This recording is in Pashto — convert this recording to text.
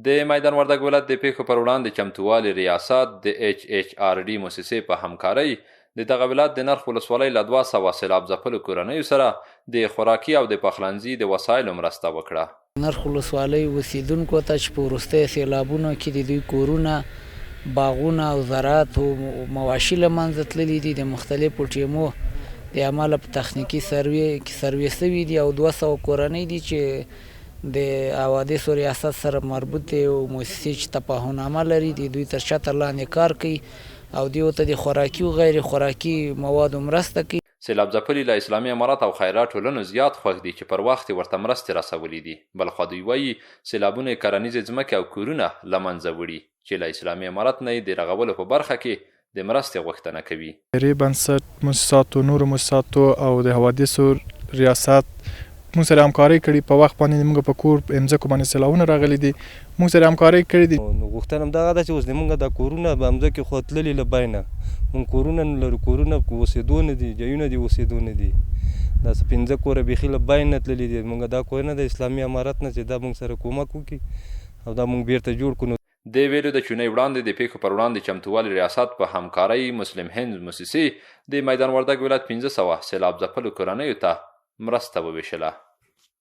د میدان وردګ ولایت د پیښو پر وړاندې چمتووالي ریاست د HHRD موسسې په همکارۍ د دغه ولایت د نرخ ولسوالۍ له 200 سیلاب ځپلو کورنیو سره د خوراکي او د پخلنځي د وسایلو مرسته وکړه. نرخ ولسوالۍ اوسیدونکو ته چې په وروستیو سیلابونو کې د دوی کورونه، باغونه او زراعت او مواشي له منځه تللي دي، د مختلفو ټیمو د عمله په تخنیکي سروې سوي دي او 200 کورنۍ دي چې د حوادثو ریاست سره مربوط دي او موسسې چې تفاهمنامه لري د دوی تر چتر لاندې کار کوي او دوی ته د خوراکي او غیر خوراکي موادو مرسته کوي. سیلاب ځپلي له اسلامي امارت او خیرات ټولنو زیات خوښ دي چې پر وخت ورته مرستې رسولي دي. بلخوا دوی وایي سیلابونه یې کرنیزې ځمکې او کورونه له منځه وړي چې له اسلامي امارت نه یې د رغولو په برخه کې د مرستې غوښتنه کوي. خیري بنسټ موسساتو، نورو موسساتو او د حوادثو ریاست موږ سره همکاري کړې. په وخت باندې موږ په کور مځکو باندې سیلابونه راغلي دي، موږ سره همکاري کړې دي. غوښتنه همدغه ده چې اوس زموږ د کورونه په مځکې خو تللي له بینه موږ کورونه نه لرو، کورونه اوسېدو نه دي، ځایونه دي اوسېدو نه دي، داسې 15 کوره بیخي له بینه تللي دي. موږ دا کورونه د اسلامي امارت نه چې دا موږ سره کومک وکړي او دا موږ بیرته جوړ کړو. د ویلو د چونې وړاندې د پیښو پر وړاندې چمتووالي ریاست په همکارۍ مسلم هند موسسې د میدان وردګ ولایت 1500 سیلاب ځپلو کورنیو ته مرسته وویشله.